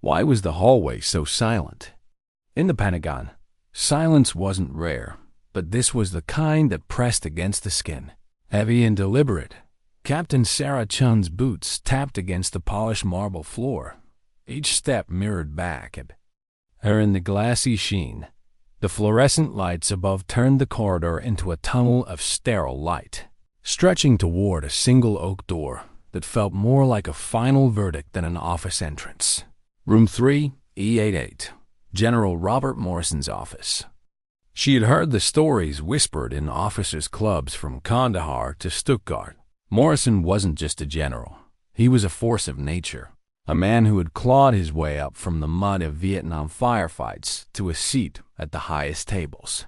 Why was the hallway so silent? In the Pentagon, silence wasn't rare, but this was the kind that pressed against the skin. Heavy and deliberate, Captain Sarah Chun's boots tapped against the polished marble floor. Each step mirrored back at her in the glassy sheen. The fluorescent lights above turned the corridor into a tunnel of sterile light, stretching toward a single oak door that felt more like a final verdict than an office entrance. Room 3, E88, General Robert Morrison's office. She had heard the stories whispered in officers' clubs from Kandahar to Stuttgart. Morrison wasn't just a general. He was a force of nature, a man who had clawed his way up from the mud of Vietnam firefights to a seat at the highest tables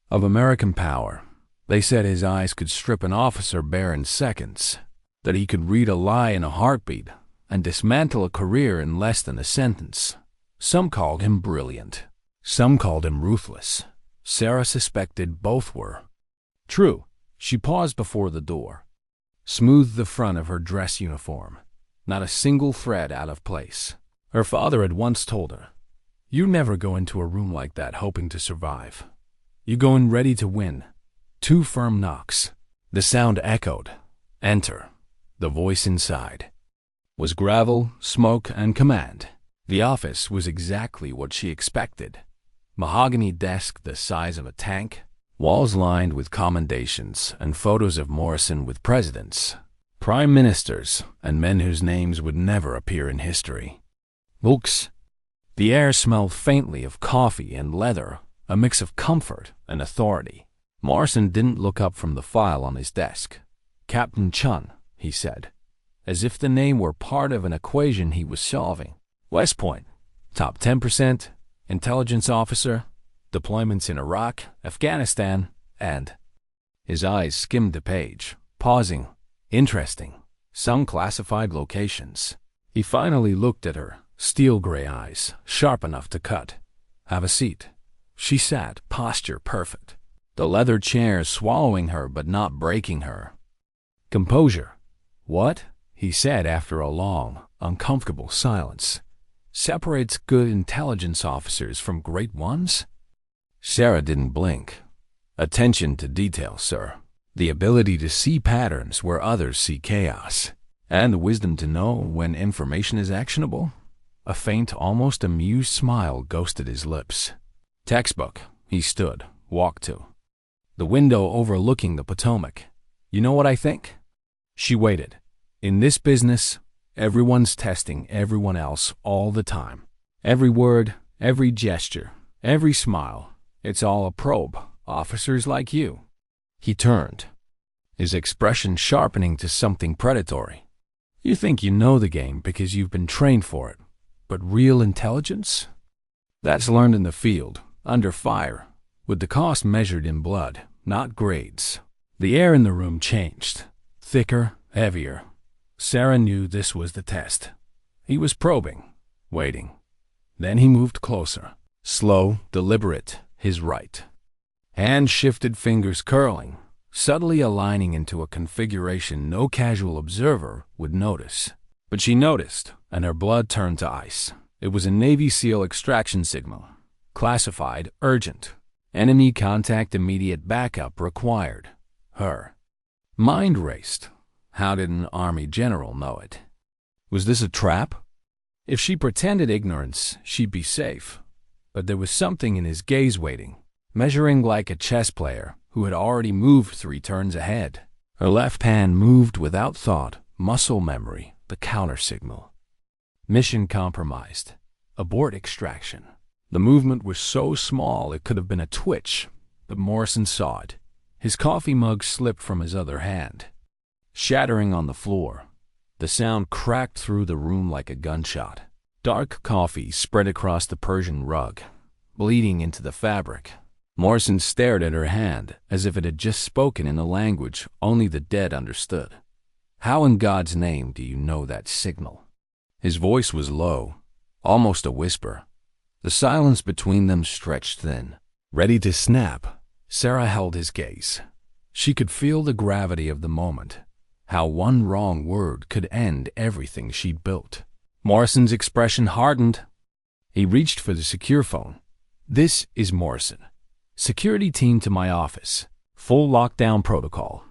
of American power. They said his eyes could strip an officer bare in seconds, that he could read a lie in a heartbeat and dismantle a career in less than a sentence. Some called him brilliant. Some called him ruthless. Sarah suspected both were true. She paused before the door, smoothed the front of her dress uniform, not a single thread out of place. Her father had once told her, "You never go into a room like that hoping to survive. You go in ready to win." 2 firm knocks. The sound echoed. Enter. The voice inside was gravel, smoke, and command. The office was exactly what she expected. Mahogany desk the size of a tank, walls lined with commendations and photos of Morrison with presidents, prime ministers, and men whose names would never appear in history. Books. The air smelled faintly of coffee and leather, a mix of comfort and authority. Morrison didn't look up from the file on his desk. "Captain Chun," he said, as if the name were part of an equation he was solving. "West Point, top 10%, intelligence officer, deployments in Iraq, Afghanistan, and..." His eyes skimmed the page, pausing. Interesting. Some classified locations. He finally looked at her, steel gray eyes, sharp enough to cut. "Have a seat." She sat, posture perfect, the leather chair swallowing her but not breaking her. Composure. "What," he said after a long, uncomfortable silence, "separates good intelligence officers from great ones?" Sarah didn't blink. "Attention to detail, sir. The ability to see patterns where others see chaos. And the wisdom to know when information is actionable." A faint, almost amused smile ghosted his lips. "Textbook." He stood, walked to the window overlooking the Potomac. "You know what I think?" She waited. In this business, everyone's testing everyone else all the time. Every word, every gesture, every smile. It's all a probe. Officers like you. He turned, his expression sharpening to something predatory. "You think you know the game because you've been trained for it. But real intelligence? That's learned in the field, under fire, with the cost measured in blood, not grades." The air in the room changed. Thicker, heavier. Sarah knew this was the test. He was probing, waiting. Then he moved closer, slow, deliberate, his right hand shifted, fingers curling, subtly aligning into a configuration no casual observer would notice. But she noticed, and her blood turned to ice. It was a Navy SEAL extraction signal. Classified, urgent. Enemy contact, immediate backup required. Her mind raced. How did an Army general know it? Was this a trap? If she pretended ignorance, she'd be safe. But there was something in his gaze waiting, measuring like a chess player who had already moved 3 turns ahead. Her left hand moved without thought, muscle memory, the counter signal. Mission compromised. Abort extraction. The movement was so small it could have been a twitch, but Morrison saw it. His coffee mug slipped from his other hand, shattering on the floor. The sound cracked through the room like a gunshot. Dark coffee spread across the Persian rug, bleeding into the fabric. Morrison stared at her hand as if it had just spoken in a language only the dead understood. "How in God's name do you know that signal?" His voice was low, almost a whisper. The silence between them stretched thin. Ready to snap, Sarah held his gaze. She could feel the gravity of the moment, how one wrong word could end everything she'd built. Morrison's expression hardened. He reached for the secure phone. "This is Morrison. Security team to my office. Full lockdown protocol."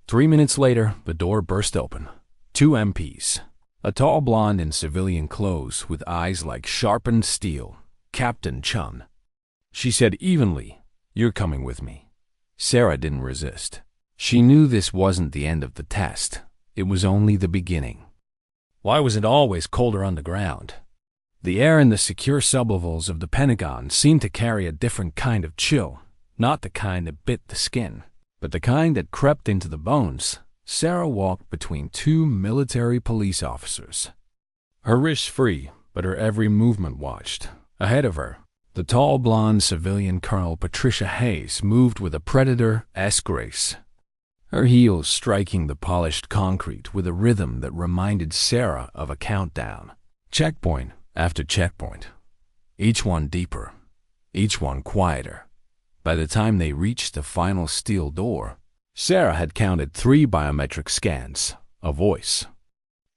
3 minutes later, the door burst open. 2 MPs. A tall blonde in civilian clothes with eyes like sharpened steel. Captain Chun. She said evenly, "You're coming with me." Sarah didn't resist. She knew this wasn't the end of the test. It was only the beginning. Why was it always colder underground? The air in the secure sublevels of the Pentagon seemed to carry a different kind of chill, not the kind that bit the skin, but the kind that crept into the bones. Sarah walked between 2 military police officers. Her wrists free, but her every movement watched. Ahead of her, the tall blonde civilian Colonel Patricia Hayes moved with a predator-esque grace, her heels striking the polished concrete with a rhythm that reminded Sarah of a countdown. Checkpoint after checkpoint, each one deeper, each one quieter. By the time they reached the final steel door, Sarah had counted 3 biometric scans, a voice,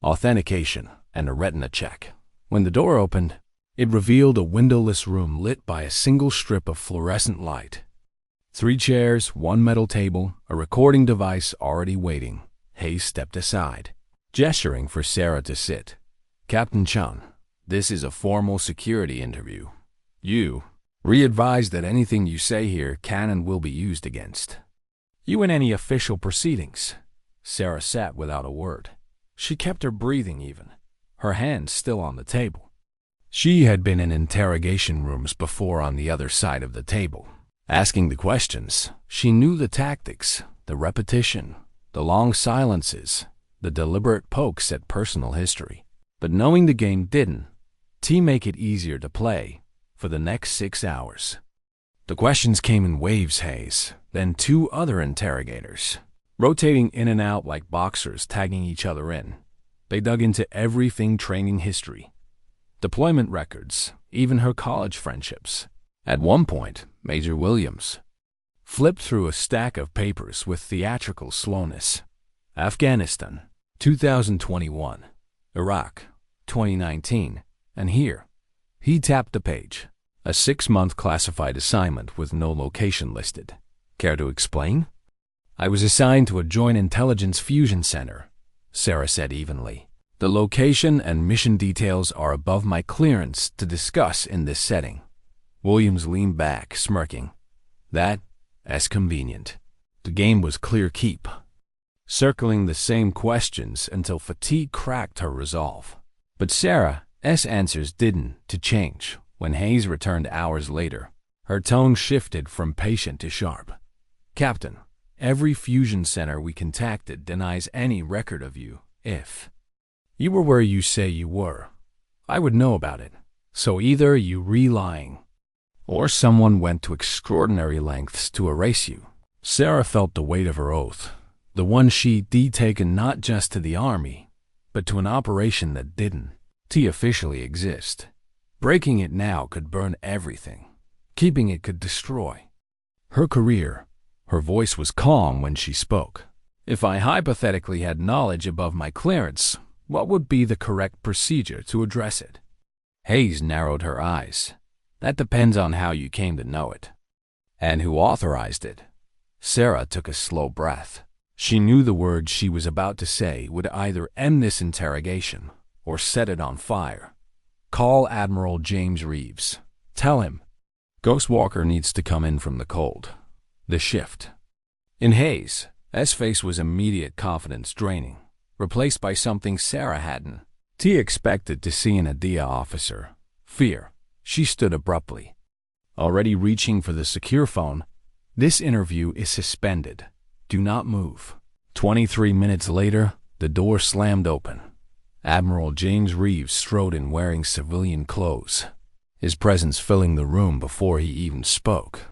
authentication, and a retina check. When the door opened, it revealed a windowless room lit by a single strip of fluorescent light. 3 chairs, 1 metal table, a recording device already waiting. Hayes stepped aside, gesturing for Sarah to sit. "Captain Chun, this is a formal security interview. You re-advise that anything you say here can and will be used against you in any official proceedings." Sarah sat without a word. She kept her breathing even, her hands still on the table. She had been in interrogation rooms before on the other side of the table. Asking the questions, she knew the tactics, the repetition, the long silences, the deliberate pokes at personal history. But knowing the game didn't make it easier to play for the next 6 hours. The questions came in waves. Hayes, then 2 other interrogators, rotating in and out like boxers tagging each other in. They dug into everything: training history, deployment records, even her college friendships. At one point, Major Williams flipped through a stack of papers with theatrical slowness. Afghanistan, 2021. Iraq, 2019. And here, he tapped the page. A 6-month classified assignment with no location listed. "Care to explain?" "I was assigned to a joint intelligence fusion center," Sarah said evenly. "The location and mission details are above my clearance to discuss in this setting." Williams leaned back, smirking. "That's convenient." The game was clear keep, circling the same questions until fatigue cracked her resolve. But Sarah's answers didn't change. When Hayes returned hours later, her tone shifted from patient to sharp. "Captain, every fusion center we contacted denies any record of you. If you were where you say you were, I would know about it. So either you re-lying, or someone went to extraordinary lengths to erase you." Sarah felt the weight of her oath, the one she'd taken not just to the army, but to an operation that didn't officially exist. Breaking it now could burn everything. Keeping it could destroy her career. Her voice was calm when she spoke. "If I hypothetically had knowledge above my clearance, what would be the correct procedure to address it?" Hayes narrowed her eyes. "That depends on how you came to know it, and who authorized it." Sarah took a slow breath. She knew the words she was about to say would either end this interrogation or set it on fire. "Call Admiral James Reeves. Tell him Ghost Walker needs to come in from the cold. The shift." In Hayes' face was immediate confidence draining, replaced by something Sarah hadn't expected to see in a DIA officer: fear. She stood abruptly, already reaching for the secure phone. "This interview is suspended. Do not move." 23 minutes later, the door slammed open. Admiral James Reeves strode in wearing civilian clothes, his presence filling the room before he even spoke.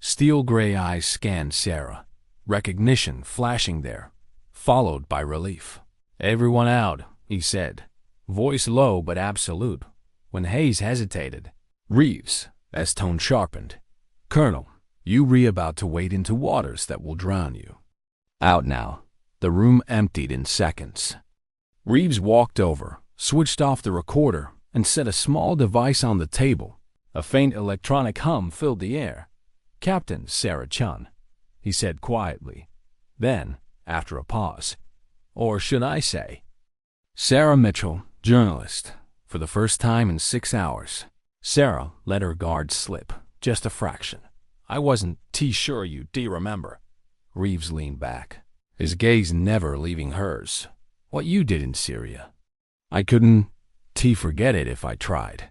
Steel gray eyes scanned Sarah, recognition flashing there, followed by relief. "Everyone out," he said, voice low but absolute. When Hayes hesitated, Reeves' tone sharpened. "Colonel, you about to wade into waters that will drown you." Out now. The room emptied in seconds. Reeves walked over, switched off the recorder, and set a small device on the table. A faint electronic hum filled the air. "Captain Sarah Chun," he said quietly. Then, after a pause, "Or should I say, Sarah Mitchell, journalist," for the first time in 6 hours. Sarah let her guard slip, just a fraction. "I wasn't sure you remember." Reeves leaned back, his gaze never leaving hers. "What you did in Syria." "I couldn't forget it if I tried."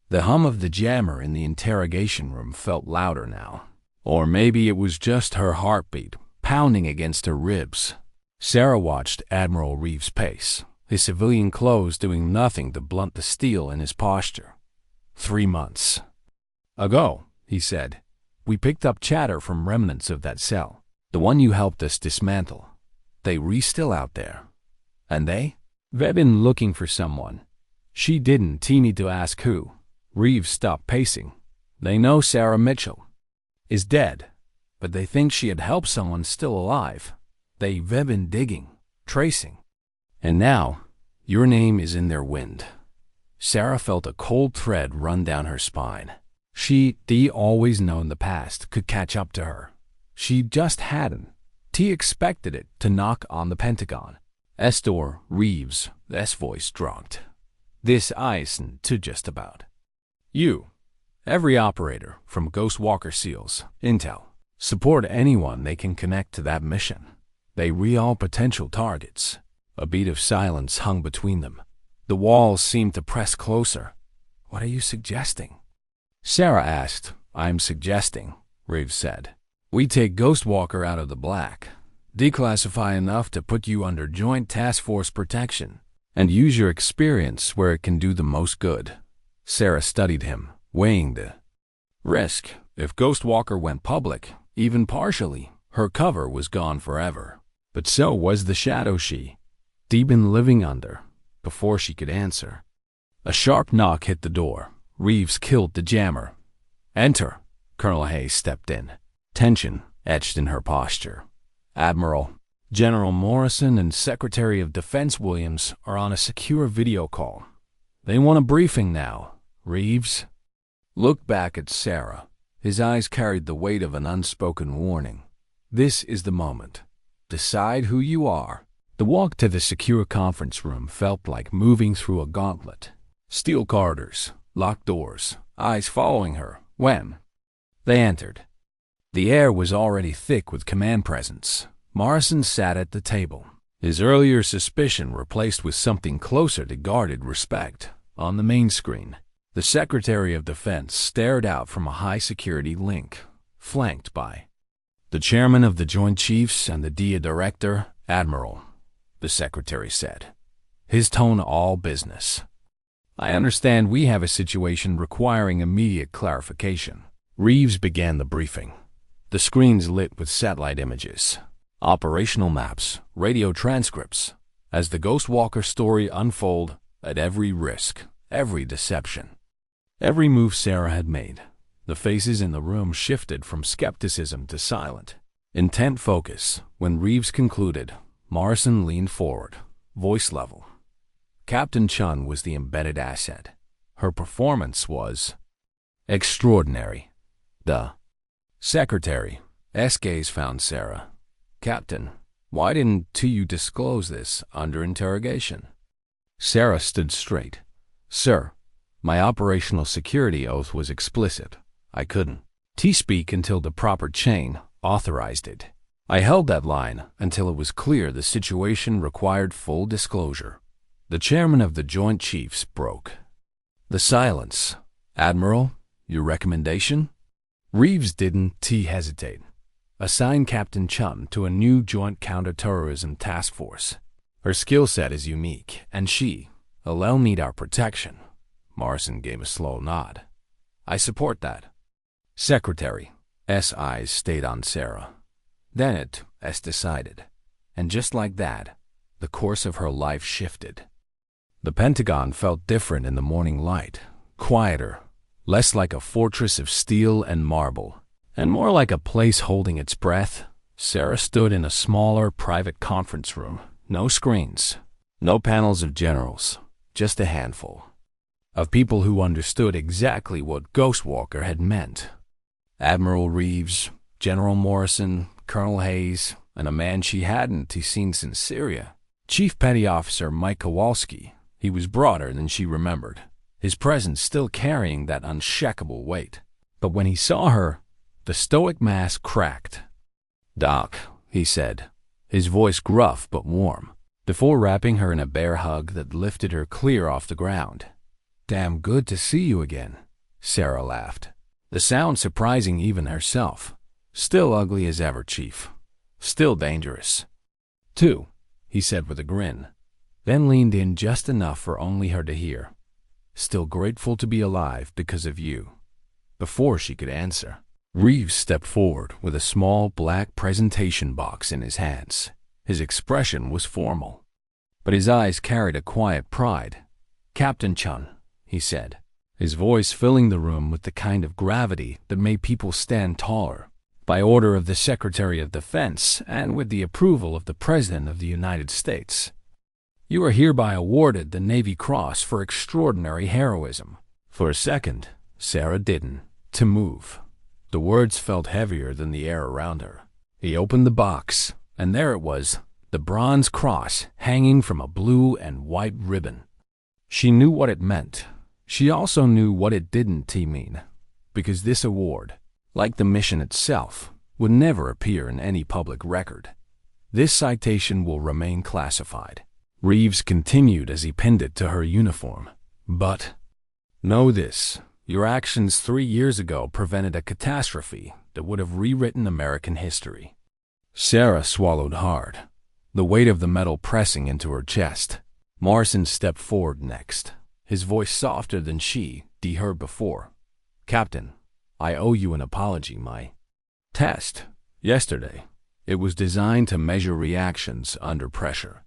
The hum of the jammer in the interrogation room felt louder now. Or maybe it was just her heartbeat pounding against her ribs. Sarah watched Admiral Reeves' pace, his civilian clothes doing nothing to blunt the steel in his posture. 3 months ago, he said, "we picked up chatter from remnants of that cell, the one you helped us dismantle. They still out there. And they've been looking for someone." She didn't need to ask who. Reeves stopped pacing. "They know Sarah Mitchell is dead, but they think she had helped someone still alive. They've been digging, tracing. And now, your name is in their wind." Sarah felt a cold thread run down her spine. She'd always known the past could catch up to her. She just hadn't expected it to knock on the Pentagon. Estor Reeves' voice dropped. "This isn't just about you. Every operator, from Ghost Walker SEALs, Intel, support anyone they can connect to that mission. They all potential targets." A beat of silence hung between them. The walls seemed to press closer. "What are you suggesting?" Sarah asked. "I'm suggesting," Reeves said, "we take Ghost Walker out of the black, declassify enough to put you under Joint Task Force protection, and use your experience where it can do the most good." Sarah studied him, weighing the risk. If Ghost Walker went public, even partially, her cover was gone forever. But so was the shadow she'd been living under before she could answer. A sharp knock hit the door. Reeves killed the jammer. "Enter." Colonel Hayes stepped in, tension etched in her posture. "Admiral, General Morrison and Secretary of Defense Williams are on a secure video call. They want a briefing now." Reeves looked back at Sarah. His eyes carried the weight of an unspoken warning. "This is the moment. Decide who you are." The walk to the secure conference room felt like moving through a gauntlet. Steel corridors, locked doors, eyes following her. When they entered, the air was already thick with command presence. Morrison sat at the table, his earlier suspicion replaced with something closer to guarded respect. On the main screen, the Secretary of Defense stared out from a high-security link, flanked by the chairman of the Joint Chiefs and the DIA director, "Admiral," the Secretary said, his tone all business. "I understand we have a situation requiring immediate clarification." Reeves began the briefing. The screens lit with satellite images, operational maps, radio transcripts. As the Ghost Walker story unfolded, at every risk, every deception, every move Sarah had made, the faces in the room shifted from skepticism to silent, intent focus. When Reeves concluded, Morrison leaned forward, voice level. Captain Chun was the embedded asset. Her performance was extraordinary. The Secretary's gaze found Sarah. "Captain, why didn't you disclose this under interrogation?" Sarah stood straight. "Sir, my operational security oath was explicit. I couldn't speak until the proper chain authorized it. I held that line until it was clear the situation required full disclosure." The chairman of the Joint Chiefs broke the silence. "Admiral, your recommendation?" Reeves didn't hesitate. "Assign Captain Chun to a new Joint Counterterrorism Task Force. Her skill set is unique, and she'll need our protection." Morrison gave a slow nod. "I support that." Secretary's eyes stayed on Sarah. Then it's decided. And just like that, the course of her life shifted. The Pentagon felt different in the morning light, quieter, less like a fortress of steel and marble, and more like a place holding its breath. Sarah stood in a smaller, private conference room. No screens, no panels of generals, just a handful of people who understood exactly what Ghostwalker had meant. Admiral Reeves, General Morrison, Colonel Hayes, and a man she hadn't seen since Syria, Chief Petty Officer Mike Kowalski. He was broader than she remembered, his presence still carrying that unshakable weight. But when he saw her, the stoic mask cracked. "Doc," he said, his voice gruff but warm, before wrapping her in a bear hug that lifted her clear off the ground. "Damn good to see you again," Sarah laughed, the sound surprising even herself. "Still ugly as ever, Chief. Still dangerous." "Too," he said with a grin, then leaned in just enough for only her to hear. "Still grateful to be alive because of you." Before she could answer, Reeves stepped forward with a small black presentation box in his hands. His expression was formal, but his eyes carried a quiet pride. "Captain Chun," he said, his voice filling the room with the kind of gravity that made people stand taller. "By order of the Secretary of Defense and with the approval of the President of the United States, you are hereby awarded the Navy Cross for extraordinary heroism." For a second, Sarah didn't move. The words felt heavier than the air around her. He opened the box, and there it was, the bronze cross hanging from a blue and white ribbon. She knew what it meant. She also knew what it didn't mean, because this award, like the mission itself, would never appear in any public record. "This citation will remain classified," Reeves continued as he pinned it to her uniform. "But know this. Your actions 3 years ago prevented a catastrophe that would have rewritten American history." Sarah swallowed hard, the weight of the metal pressing into her chest. Morrison stepped forward next, his voice softer than she heard before. "Captain, I owe you an apology. My test yesterday, it was designed to measure reactions under pressure.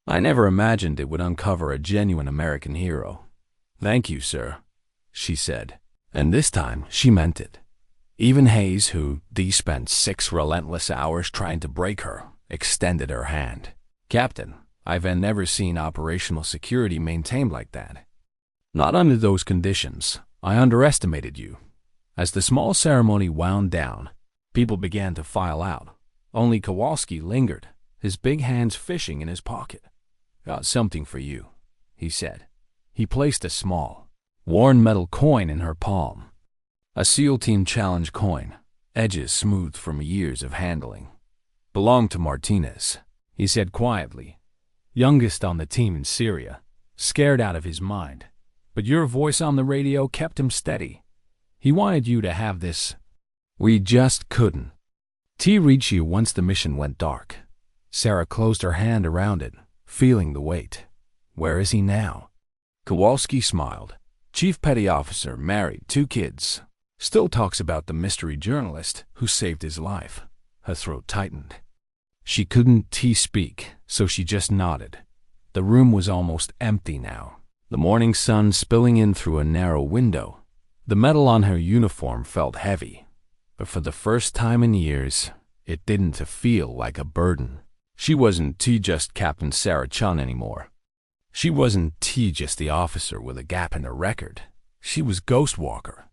I never imagined it would uncover a genuine American hero." "Thank you, sir," she said, and this time she meant it. Even Hayes, who spent 6 relentless hours trying to break her, extended her hand. "Captain, I've never seen operational security maintained like that. Not under those conditions. I underestimated you." As the small ceremony wound down, people began to file out. Only Kowalski lingered, his big hands fishing in his pocket. "Got something for you," he said. He placed a small, worn metal coin in her palm. A SEAL Team Challenge coin, edges smoothed from years of handling. "Belonged to Martinez," he said quietly. "Youngest on the team in Syria, scared out of his mind. But your voice on the radio kept him steady. He wanted you to have this. We just couldn't reach you once the mission went dark." Sarah closed her hand around it, feeling the weight. "Where is he now?" Kowalski smiled. "Chief Petty Officer, married, 2 kids. Still talks about the mystery journalist who saved his life." Her throat tightened. She couldn't speak, so she just nodded. The room was almost empty now, the morning sun spilling in through a narrow window. The metal on her uniform felt heavy, but for the first time in years, it didn't feel like a burden. She wasn't just Captain Sarah Chun anymore. She wasn't just the officer with a gap in her record. She was Ghostwalker.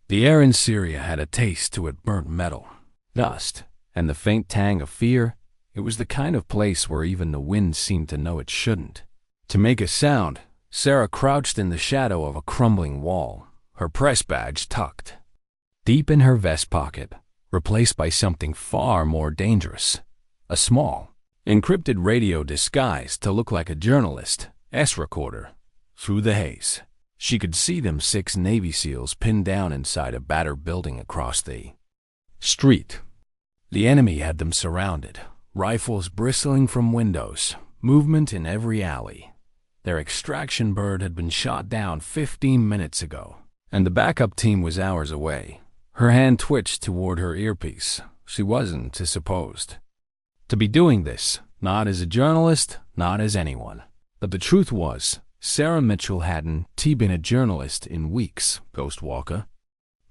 The air in Syria had a taste to it, burnt metal, dust, and the faint tang of fear. It was the kind of place where even the wind seemed to know it shouldn't. To make a sound, Sarah crouched in the shadow of a crumbling wall, her press badge tucked deep in her vest pocket, replaced by something far more dangerous. A small, encrypted radio disguised to look like a journalist's recorder. Through the haze, she could see them 6 Navy SEALs pinned down inside a battered building across the street. The enemy had them surrounded, rifles bristling from windows, movement in every alley. Their extraction bird had been shot down 15 minutes ago, and the backup team was hours away. Her hand twitched toward her earpiece. She wasn't supposed to be doing this, not as a journalist, not as anyone. But the truth was, Sarah Mitchell hadn't been a journalist in weeks. Ghostwalker.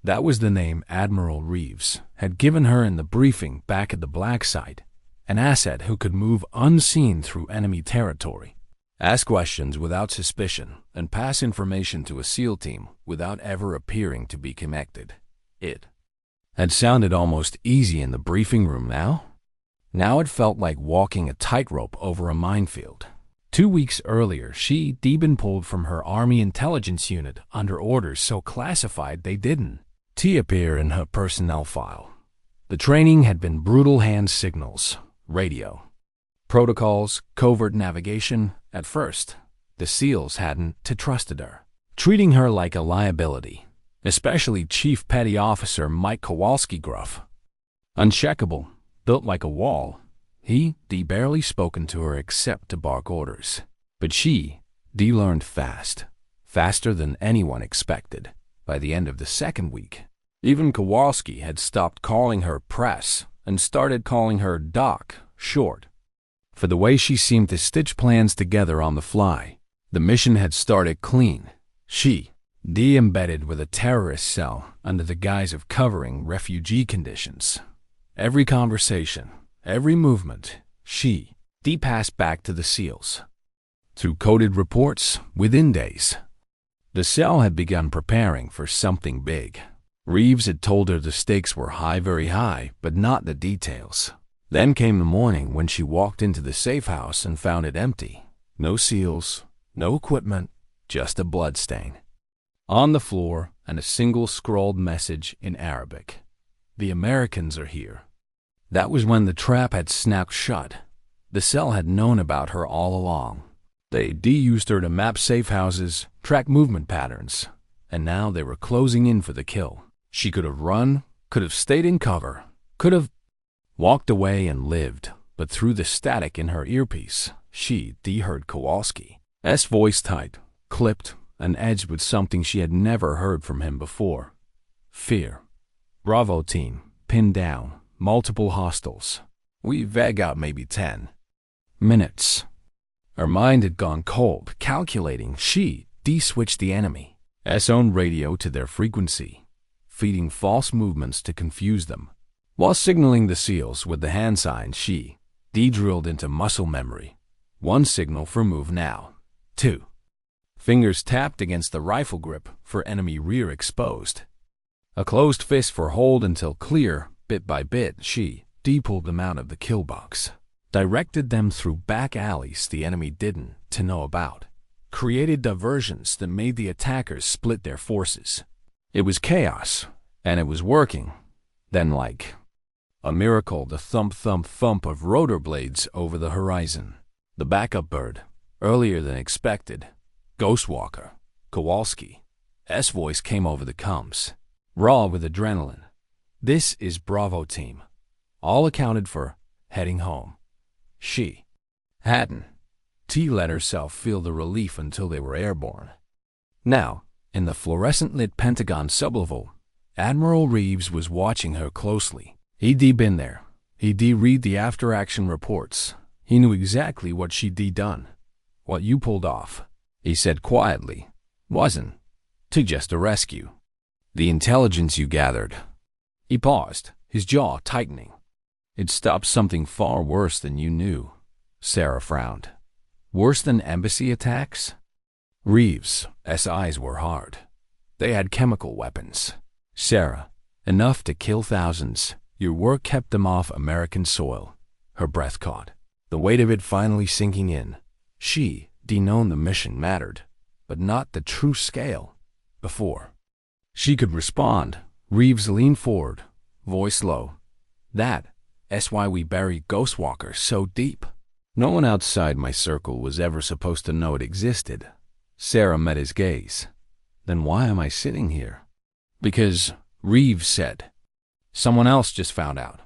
That was the name Admiral Reeves had given her in the briefing back at the black site, an asset who could move unseen through enemy territory. ask questions without suspicion, and pass information to a SEAL team without ever appearing to be connected. It had sounded almost easy in the briefing room now. Now it felt like walking a tightrope over a minefield. 2 weeks earlier, she'd been pulled from her Army intelligence unit under orders so classified they didn't appear in her personnel file. The training had been brutal hand signals, radio, protocols, covert navigation. At first, the SEALs hadn't trusted her, treating her like a liability, especially Chief Petty Officer Mike Kowalski Gruff. Uncheckable, built like a wall, he'd barely spoken to her except to bark orders. But she learned fast, faster than anyone expected. By the end of the second week, even Kowalski had stopped calling her press and started calling her Doc short. For the way she seemed to stitch plans together on the fly, the mission had started clean. She embedded with a terrorist cell under the guise of covering refugee conditions. Every conversation, every movement, she passed back to the SEALs. Through coded reports, within days, the cell had begun preparing for something big. Reeves had told her the stakes were high, very high, but not the details. Then came the morning when she walked into the safe house and found it empty. No SEALs, no equipment, just a bloodstain on the floor and a single scrawled message in Arabic. The Americans are here. That was when the trap had snapped shut. The cell had known about her all along. They used her to map safe houses, track movement patterns, and now they were closing in for the kill. She could have run, could have stayed in cover, could have walked away and lived, but through the static in her earpiece, she heard Kowalski's voice tight, clipped, and edged with something she had never heard from him before. Fear. Bravo team, pinned down, multiple hostiles. We've got maybe 10 minutes. Her mind had gone cold, calculating. She switched the enemy's own radio to their frequency, feeding false movements to confuse them. While signaling the SEALs with the hand signs, she drilled into muscle memory. 1 signal for move now. 2. Fingers tapped against the rifle grip for enemy rear exposed. A closed fist for hold until clear. Bit by bit, she pulled them out of the kill box, directed them through back alleys the enemy didn't know about, created diversions that made the attackers split their forces. It was chaos, and it was working. Then, like a miracle, the thump, thump, thump of rotor blades over the horizon. The backup bird, earlier than expected. Ghostwalker, Kowalski's voice came over the comms, raw with adrenaline. This is Bravo team. All accounted for, heading home. She hadn't let herself feel the relief until they were airborne. Now, in the fluorescent-lit Pentagon sublevel, Admiral Reeves was watching her closely. He'd been there. He'd read the after-action reports. He knew exactly what she'd done. What you pulled off, he said quietly, wasn't just a rescue. The intelligence you gathered. He paused, his jaw tightening. It stopped something far worse than you knew. Sarah frowned. Worse than embassy attacks? Reeves' eyes were hard. They had chemical weapons. Sarah, enough to kill thousands. Your work kept them off American soil. Her breath caught, the weight of it finally sinking in. She'd known the mission mattered, but not the true scale. Before she could respond, Reeves leaned forward, voice low. That's why we buried Ghostwalker so deep. No one outside my circle was ever supposed to know it existed. Sarah met his gaze. Then why am I sitting here? Because, Reeves said, someone else just found out.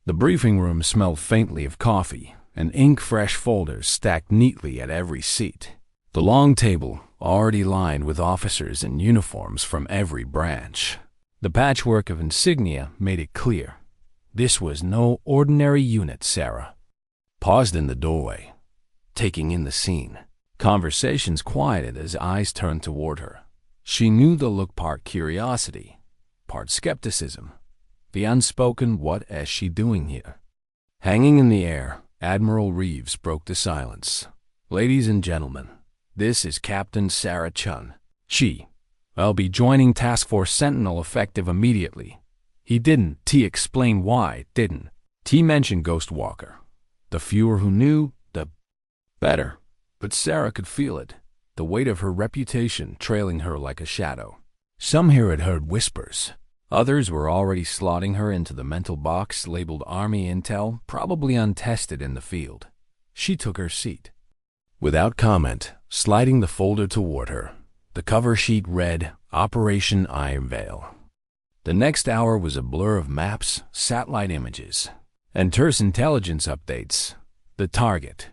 The briefing room smelled faintly of coffee, and ink-fresh folders stacked neatly at every seat. The long table, already lined with officers in uniforms from every branch. The patchwork of insignia made it clear. This was no ordinary unit. Sarah paused in the doorway, taking in the scene. Conversations quieted as eyes turned toward her. She knew the look, part curiosity, part skepticism. The unspoken, what is she doing here? Hanging in the air, Admiral Reeves broke the silence. Ladies and gentlemen, this is Captain Sarah Chun. I'll be joining Task Force Sentinel effective immediately. He didn't. T explain why didn't. T mentioned Ghostwalker. The fewer who knew, the better. But Sarah could feel it, the weight of her reputation trailing her like a shadow. Some here had heard whispers. Others were already slotting her into the mental box labeled Army Intel, probably untested in the field. She took her seat. Without comment, sliding the folder toward her, the cover sheet read, Operation Iron Veil. The next hour was a blur of maps, satellite images, and terse intelligence updates. The target,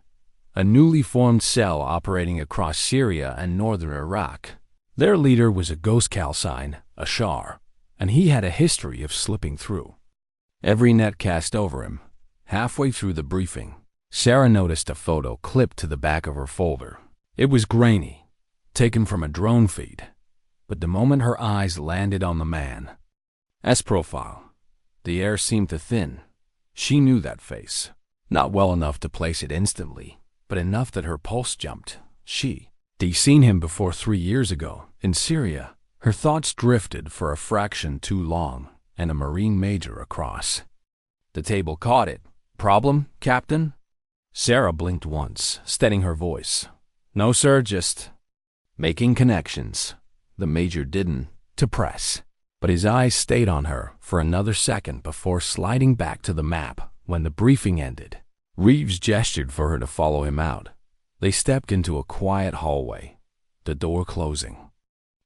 a newly formed cell operating across Syria and northern Iraq. Their leader was a ghost calcine, a Shar, and he had a history of slipping through. Every net cast over him. Halfway through the briefing, Sarah noticed a photo clipped to the back of her folder. It was grainy, taken from a drone feed, but the moment her eyes landed on the man's profile, the air seemed to thin. She knew that face, not well enough to place it instantly, but enough that her pulse jumped. She'd seen him before 3 years ago, in Syria. Her thoughts drifted for a fraction too long, and a Marine major across the table caught it. Problem, Captain? Sarah blinked once, steadying her voice. No, sir, just making connections. The major didn't to press, but his eyes stayed on her for another second before sliding back to the map. When the briefing ended, Reeves gestured for her to follow him out. They stepped into a quiet hallway, the door closing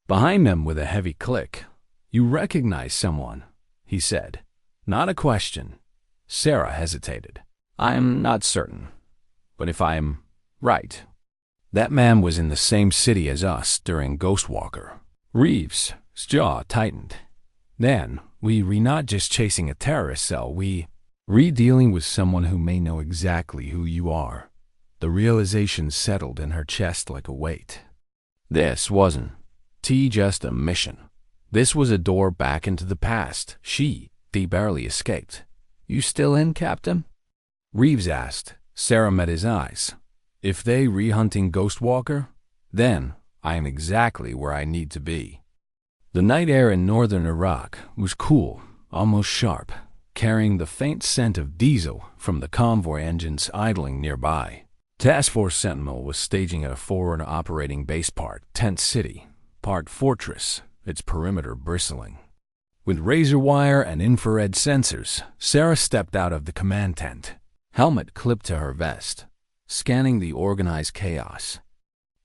behind them with a heavy click. You recognize someone, he said. Not a question. Sarah hesitated. I'm not certain, but if I'm right, that man was in the same city as us during Ghostwalker. Reeves' jaw tightened. Then, we're not just chasing a terrorist cell, we're dealing with someone who may know exactly who you are. The realization settled in her chest like a weight. This wasn't just a mission. This was a door back into the past. She barely escaped. You still in, Captain? Reeves asked. Sarah met his eyes. If they re-hunting Ghostwalker, then I am exactly where I need to be. The night air in northern Iraq was cool, almost sharp, carrying the faint scent of diesel from the convoy engines idling nearby. Task Force Sentinel was staging at a forward operating base, part tent city, part fortress, its perimeter bristling with razor wire and infrared sensors. Sarah stepped out of the command tent, helmet clipped to her vest, scanning the organized chaos.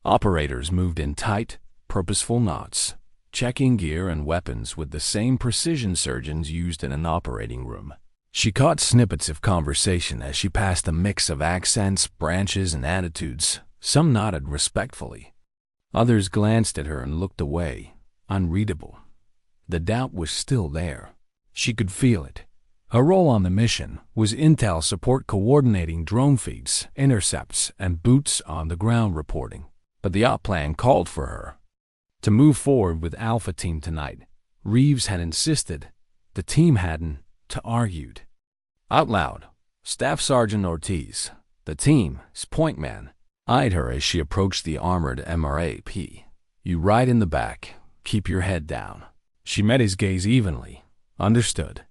Operators moved in tight, purposeful knots, checking gear and weapons with the same precision surgeons used in an operating room. She caught snippets of conversation as she passed a mix of accents, branches, and attitudes. Some nodded respectfully. Others glanced at her and looked away, unreadable. The doubt was still there. She could feel it. Her role on the mission was intel support, coordinating drone feeds, intercepts, and boots on the ground reporting. But the op plan called for her to move forward with Alpha Team tonight. Reeves had insisted. The team hadn't, to argued. Out loud, Staff Sergeant Ortiz, the team's point man, eyed her as she approached the armored MRAP. You ride in the back. Keep your head down. She met his gaze evenly. Understood.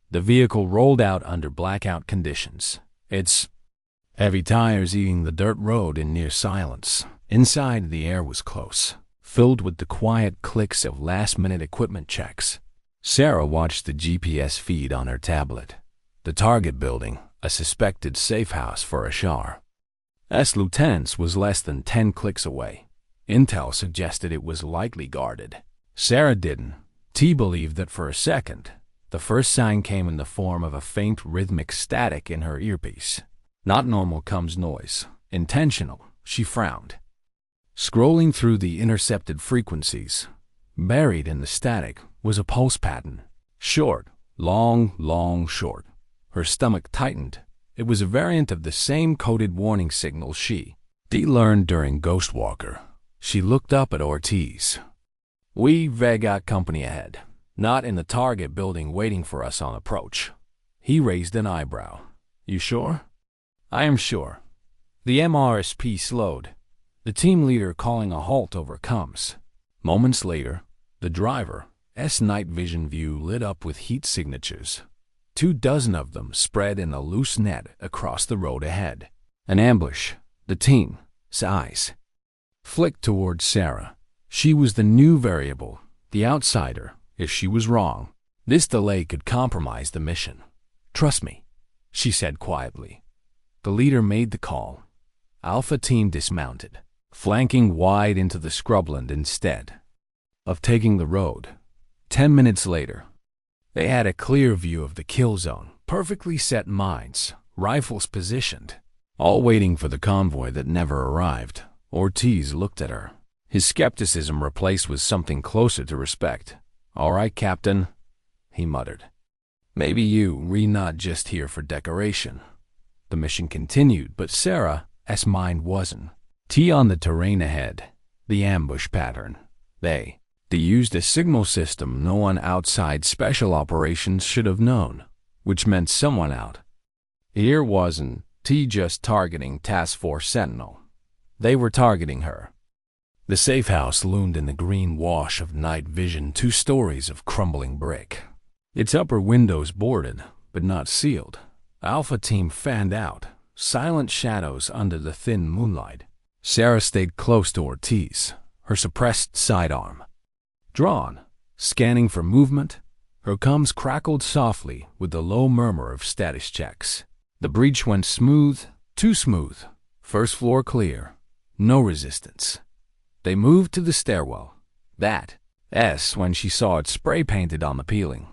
The vehicle rolled out under blackout conditions. Its heavy tires eating the dirt road in near silence. Inside, the air was close, filled with the quiet clicks of last-minute equipment checks. Sarah watched the GPS feed on her tablet. The target building, a suspected safe house for a Shar. Lieutenant's was less than 10 clicks away. Intel suggested it was lightly guarded. Sarah didn't. T believed that for a second. The first sign came in the form of a faint rhythmic static in her earpiece. Not normal comes noise. Intentional. She frowned. Scrolling through the intercepted frequencies, buried in the static was a pulse pattern. Short, long, short. Her stomach tightened. It was a variant of the same coded warning signal she learned during Ghostwalker. She looked up at Ortiz. We've got company ahead. Not in the target building waiting for us on approach. He raised an eyebrow. You sure? I am sure. The MRSP slowed, the team leader calling a halt over comms. Moments later, the driver's night vision view lit up with heat signatures. 24 of them spread in a loose net across the road ahead. An ambush. The team's eyes flicked towards Sarah. She was the new variable, the outsider. If she was wrong, this delay could compromise the mission. "Trust me," she said quietly. The leader made the call. Alpha team dismounted, flanking wide into the scrubland instead of taking the road. 10 minutes later, they had a clear view of the kill zone, perfectly set mines, rifles positioned, all waiting for the convoy that never arrived. Ortiz looked at her, his skepticism replaced with something closer to respect. "All right, Captain," he muttered. "Maybe we're not just here for decoration." The mission continued, but Sarah's mind wasn't. On the terrain ahead, the ambush pattern. They used a signal system no one outside special operations should have known, which meant someone out here wasn't just targeting Task Force Sentinel. They were targeting her. The safe house loomed in the green wash of night vision, 2 stories of crumbling brick. Its upper windows boarded, but not sealed. Alpha team fanned out, silent shadows under the thin moonlight. Sarah stayed close to Ortiz, her suppressed sidearm drawn, scanning for movement. Her comms crackled softly with the low murmur of status checks. The breach went smooth, too smooth. First floor clear, no resistance. They moved to the stairwell. That's when she saw it spray-painted on the peeling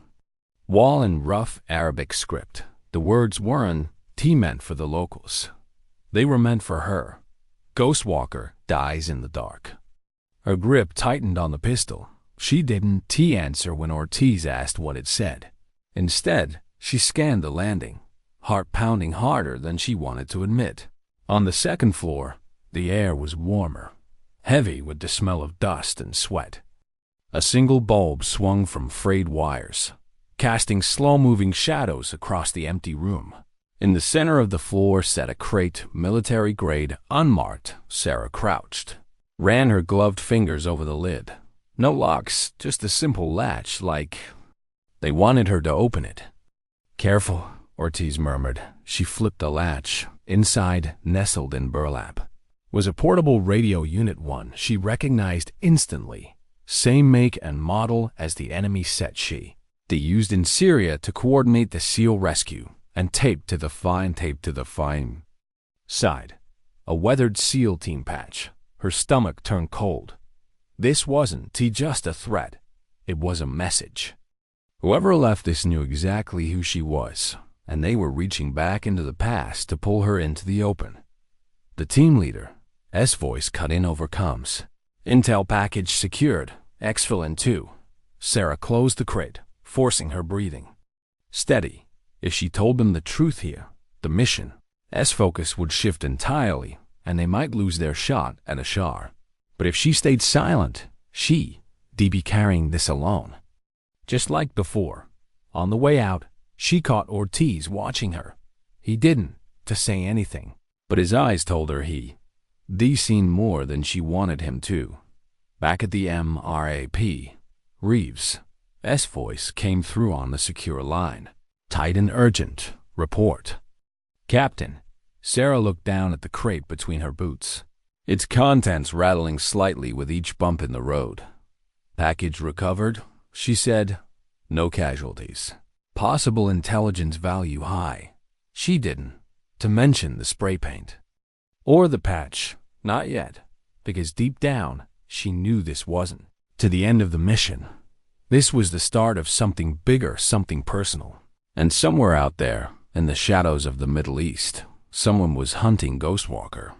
wall in rough Arabic script. The words weren't meant for the locals. They were meant for her. Ghostwalker dies in the dark. Her grip tightened on the pistol. She didn't answer when Ortiz asked what it said. Instead, she scanned the landing, heart pounding harder than she wanted to admit. On the second floor, the air was warmer, heavy with the smell of dust and sweat. A single bulb swung from frayed wires, casting slow-moving shadows across the empty room. In the center of the floor sat a crate, military-grade, unmarked. Sarah crouched, ran her gloved fingers over the lid. No locks, just a simple latch, like they wanted her to open it. "Careful," Ortiz murmured. She flipped the latch. Inside, nestled in burlap, was a portable radio unit, one she recognized instantly. Same make and model as the enemy set they used in Syria to coordinate the SEAL rescue, and taped to the fine side. A weathered SEAL team patch. Her stomach turned cold. This wasn't just a threat. It was a message. Whoever left this knew exactly who she was, and they were reaching back into the past to pull her into the open. The team leader's voice cut in over comms. "Intel package secured. Exfil in 2. Sarah closed the crate, forcing her breathing. Steady. If she told them the truth here, the mission's focus would shift entirely, and they might lose their shot at Ashar. But if she stayed silent, she'd be carrying this alone. Just like before. On the way out, she caught Ortiz watching her. He didn't say anything, but his eyes told her he'd seen more than she wanted him to. Back at the MRAP, Reeves' voice came through on the secure line. "Tight and urgent. Report." "Captain." Sarah looked down at the crate between her boots, its contents rattling slightly with each bump in the road. "Package recovered," she said. "No casualties. Possible intelligence value high." She didn't mention the spray paint or the patch. Not yet, because deep down, she knew this wasn't to the end of the mission. This was the start of something bigger, something personal. And somewhere out there, in the shadows of the Middle East, someone was hunting Ghostwalker.